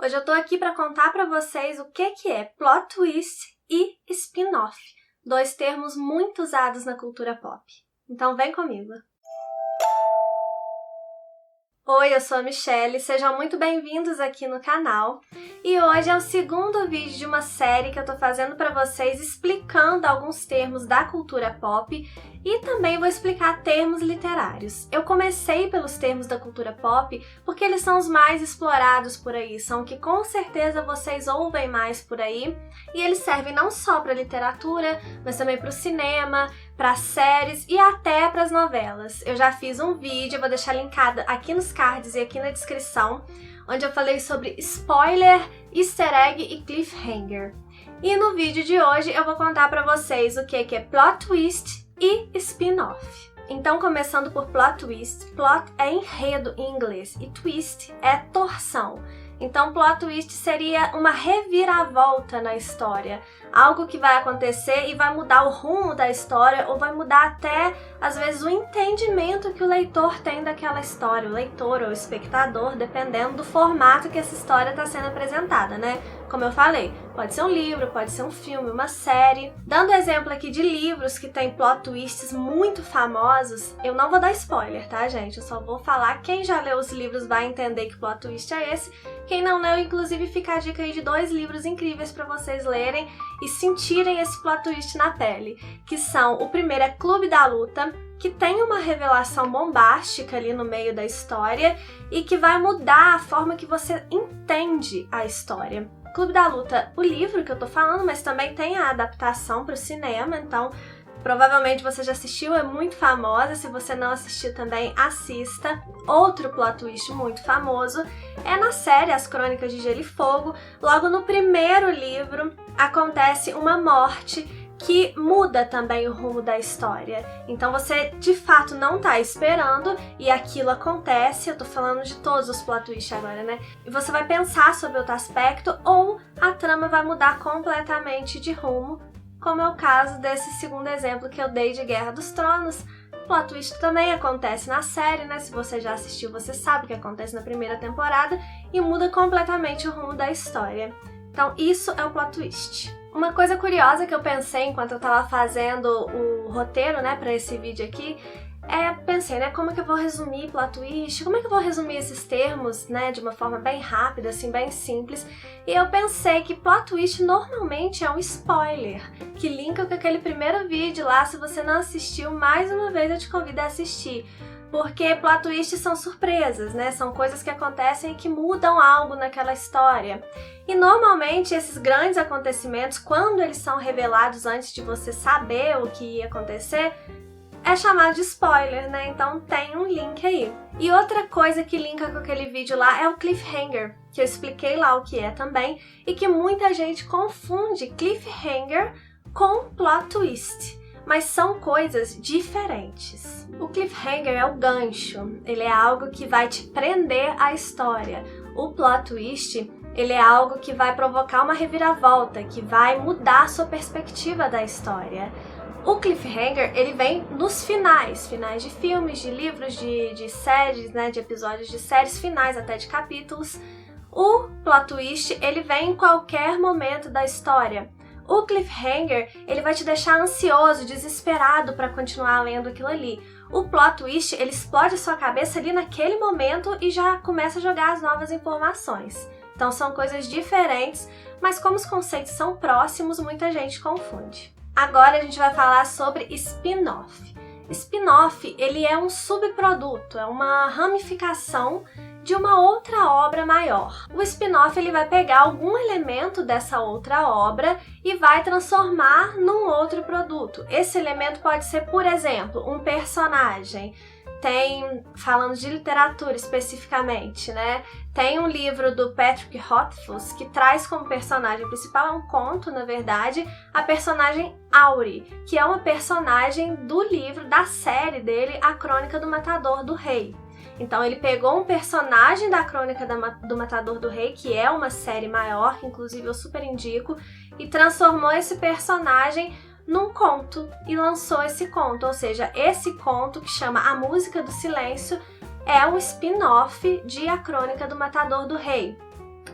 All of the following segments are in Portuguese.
Hoje eu tô aqui para contar para vocês o que é plot twist e spin-off, dois termos muito usados na cultura pop. Então vem comigo! Oi, eu sou a Michelle, sejam muito bem-vindos aqui no canal. E hoje é o segundo vídeo de uma série que eu tô fazendo para vocês explicando alguns termos da cultura pop e também vou explicar termos literários. Eu comecei pelos termos da cultura pop porque eles são os mais explorados por aí, são o que com certeza vocês ouvem mais por aí e eles servem não só para literatura, mas também para o cinema, para séries e até para as novelas. Eu já fiz um vídeo, eu vou deixar linkado aqui nos cards e aqui na descrição, onde eu falei sobre spoiler, easter egg e cliffhanger. E no vídeo de hoje eu vou contar para vocês o que é plot twist e spin-off. Então, começando por plot twist, plot é enredo em inglês e twist é torção. Então, plot twist seria uma reviravolta na história, algo que vai acontecer e vai mudar o rumo da história ou vai mudar até, às vezes, o entendimento que o leitor tem daquela história, o leitor ou o espectador, dependendo do formato que essa história está sendo apresentada, né? Como eu falei, pode ser um livro, pode ser um filme, uma série. Dando exemplo aqui de livros que têm plot twists muito famosos, eu não vou dar spoiler, tá, gente? Eu só vou falar, quem já leu os livros vai entender que plot twist é esse. Quem não leu, inclusive, fica a dica aí de 2 livros incríveis para vocês lerem e sentirem esse plot twist na pele, que são, o primeiro é Clube da Luta, que tem uma revelação bombástica ali no meio da história e que vai mudar a forma que você entende a história. Clube da Luta, o livro que eu tô falando, mas também tem a adaptação para o cinema, então provavelmente você já assistiu, é muito famosa, se você não assistiu também, assista. Outro plot twist muito famoso é na série As Crônicas de Gelo e Fogo. Logo no primeiro livro acontece uma morte que muda também o rumo da história. Então você de fato não tá esperando e aquilo acontece, eu tô falando de todos os plot twists agora, né? E você vai pensar sobre outro aspecto ou a trama vai mudar completamente de rumo, como é o caso desse segundo exemplo que eu dei de Guerra dos Tronos. Plot twist também acontece na série, né? Se você já assistiu, você sabe o que acontece na primeira temporada e muda completamente o rumo da história. Então isso é o plot twist. Uma coisa curiosa que eu pensei enquanto eu tava fazendo o roteiro, né, pra esse vídeo aqui, pensei, né, como é que eu vou resumir plot twist, como é que eu vou resumir esses termos, né, de uma forma bem rápida, assim, bem simples, e eu pensei que plot twist normalmente é um spoiler, que linka com aquele primeiro vídeo lá. Se você não assistiu, mais uma vez eu te convido a assistir. Porque plot twists são surpresas, né? São coisas que acontecem e que mudam algo naquela história. E normalmente esses grandes acontecimentos, quando eles são revelados antes de você saber o que ia acontecer, é chamado de spoiler, né? Então tem um link aí. E outra coisa que linka com aquele vídeo lá é o cliffhanger, que eu expliquei lá o que é também, e que muita gente confunde cliffhanger com plot twist. Mas são coisas diferentes. O cliffhanger é o gancho, ele é algo que vai te prender à história. O plot twist, ele é algo que vai provocar uma reviravolta, que vai mudar a sua perspectiva da história. O cliffhanger, ele vem nos finais de filmes, de livros, de séries, né, de episódios de séries, finais até de capítulos. O plot twist, ele vem em qualquer momento da história. O cliffhanger, ele vai te deixar ansioso, desesperado para continuar lendo aquilo ali. O plot twist, ele explode a sua cabeça ali naquele momento e já começa a jogar as novas informações. Então são coisas diferentes, mas como os conceitos são próximos, muita gente confunde. Agora a gente vai falar sobre spin-off. Spin-off, ele é um subproduto, é uma ramificação de uma outra obra maior. O spin-off, ele vai pegar algum elemento dessa outra obra e vai transformar num outro produto. Esse elemento pode ser, por exemplo, um personagem. Falando de literatura especificamente, né? Tem um livro do Patrick Rothfuss que traz como personagem principal, é um conto, na verdade, a personagem Auri, que é uma personagem do livro, da série dele, A Crônica do Matador do Rei. Então ele pegou um personagem da Crônica do Matador do Rei, que é uma série maior, que inclusive eu super indico, e transformou esse personagem num conto e lançou esse conto, ou seja, esse conto que chama A Música do Silêncio é um spin-off de A Crônica do Matador do Rei.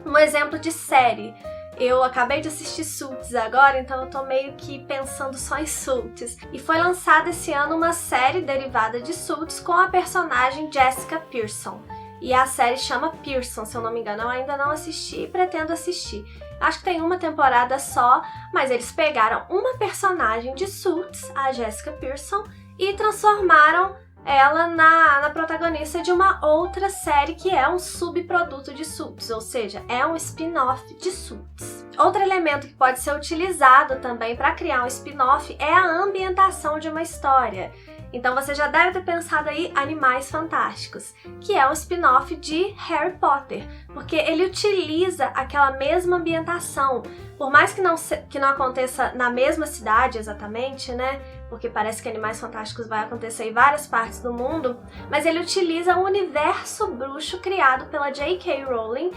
Um exemplo de série. Eu acabei de assistir Suits agora, então eu tô meio que pensando só em Suits. E foi lançada esse ano uma série derivada de Suits com a personagem Jessica Pearson. E a série chama Pearson, se eu não me engano. Eu ainda não assisti e pretendo assistir. Acho que tem uma temporada só, mas eles pegaram uma personagem de Suits, a Jessica Pearson, e transformaram ela na protagonista de uma outra série que é um subproduto de Suits, ou seja, é um spin-off de Suits. Outro elemento que pode ser utilizado também para criar um spin-off é a ambientação de uma história. Então você já deve ter pensado aí Animais Fantásticos, que é um spin-off de Harry Potter, porque ele utiliza aquela mesma ambientação. Por mais que não aconteça na mesma cidade exatamente, né? Porque parece que Animais Fantásticos vai acontecer em várias partes do mundo, mas ele utiliza o universo bruxo criado pela J.K. Rowling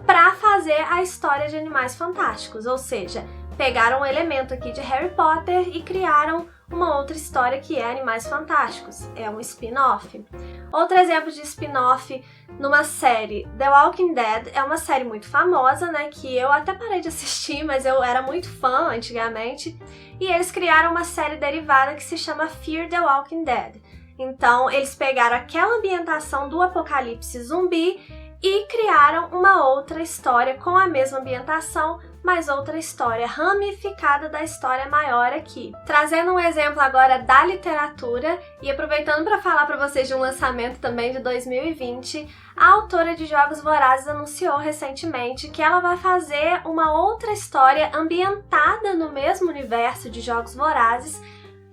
para fazer a história de Animais Fantásticos, ou seja, pegaram um elemento aqui de Harry Potter e criaram uma outra história que é Animais Fantásticos. É um spin-off. Outro exemplo de spin-off numa série, The Walking Dead, é uma série muito famosa, né, que eu até parei de assistir, mas eu era muito fã antigamente, e eles criaram uma série derivada que se chama Fear the Walking Dead. Então, eles pegaram aquela ambientação do apocalipse zumbi e criaram uma outra história com a mesma ambientação, mas outra história ramificada da história maior aqui. Trazendo um exemplo agora da literatura e aproveitando para falar para vocês de um lançamento também de 2020, a autora de Jogos Vorazes anunciou recentemente que ela vai fazer uma outra história ambientada no mesmo universo de Jogos Vorazes,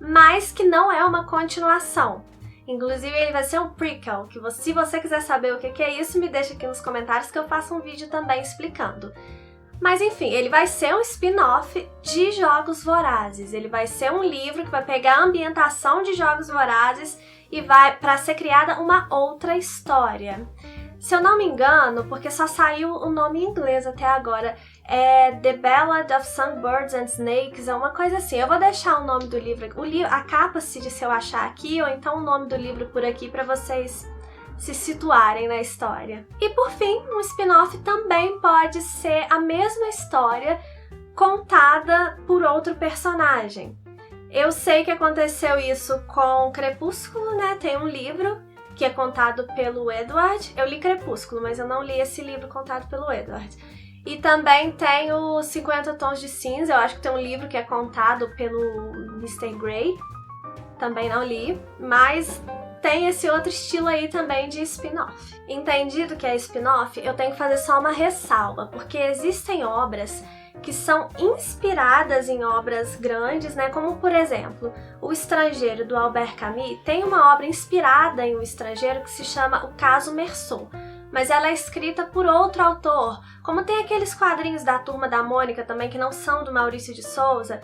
mas que não é uma continuação. Inclusive, ele vai ser um prequel, que se você quiser saber o que é isso, me deixa aqui nos comentários que eu faço um vídeo também explicando. Mas enfim, ele vai ser um spin-off de Jogos Vorazes. Ele vai ser um livro que vai pegar a ambientação de Jogos Vorazes e vai para ser criada uma outra história. Se eu não me engano, porque só saiu o nome em inglês até agora, é The Ballad of Songbirds and Snakes, é uma coisa assim. Eu vou deixar o nome do livro, a capa se eu achar aqui, ou então o nome do livro por aqui para vocês se situarem na história. E por fim, um spin-off também pode ser a mesma história contada por outro personagem. Eu sei que aconteceu isso com Crepúsculo, né? Tem um livro que é contado pelo Edward. Eu li Crepúsculo, mas eu não li esse livro contado pelo Edward. E também tem o 50 Tons de Cinza, eu acho que tem um livro que é contado pelo Mr. Grey. Também não li, mas tem esse outro estilo aí também de spin-off. Entendido que é spin-off, eu tenho que fazer só uma ressalva, porque existem obras que são inspiradas em obras grandes, né? Como, por exemplo, O Estrangeiro, do Albert Camus, tem uma obra inspirada em O Estrangeiro que se chama O Caso Meursault, mas ela é escrita por outro autor, como tem aqueles quadrinhos da Turma da Mônica também, que não são do Maurício de Souza,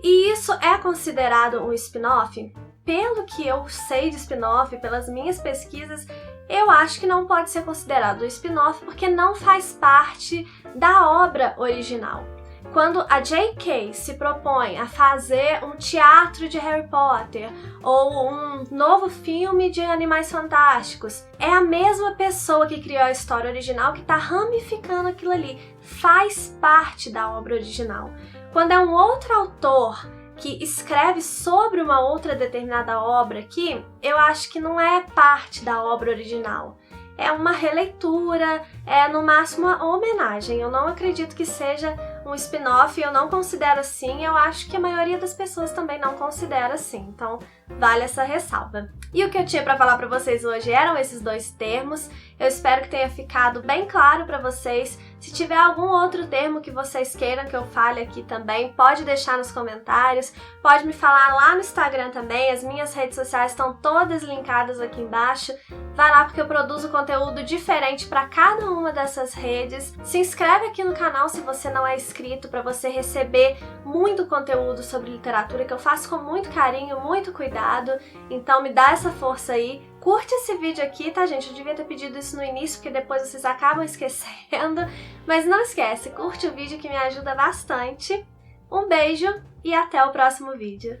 e isso é considerado um spin-off? Pelo que eu sei de spin-off, pelas minhas pesquisas, eu acho que não pode ser considerado um spin-off porque não faz parte da obra original. Quando a J.K. se propõe a fazer um teatro de Harry Potter ou um novo filme de Animais Fantásticos, é a mesma pessoa que criou a história original que está ramificando aquilo ali. Faz parte da obra original. Quando é um outro autor que escreve sobre uma outra determinada obra aqui, eu acho que não é parte da obra original. É uma releitura, é no máximo uma homenagem. Eu não acredito que seja um spin-off, eu não considero assim, eu acho que a maioria das pessoas também não considera assim, então vale essa ressalva. E o que eu tinha para falar para vocês hoje eram esses dois termos, eu espero que tenha ficado bem claro para vocês. Se tiver algum outro termo que vocês queiram que eu fale aqui também, pode deixar nos comentários, pode me falar lá no Instagram também, as minhas redes sociais estão todas linkadas aqui embaixo. Vai lá porque eu produzo conteúdo diferente para cada uma dessas redes. Se inscreve aqui no canal se você não é inscrito para você receber muito conteúdo sobre literatura que eu faço com muito carinho, muito cuidado. Então me dá essa força aí. Curte esse vídeo aqui, tá, gente? Eu devia ter pedido isso no início, porque depois vocês acabam esquecendo. Mas não esquece, curte o vídeo que me ajuda bastante. Um beijo e até o próximo vídeo.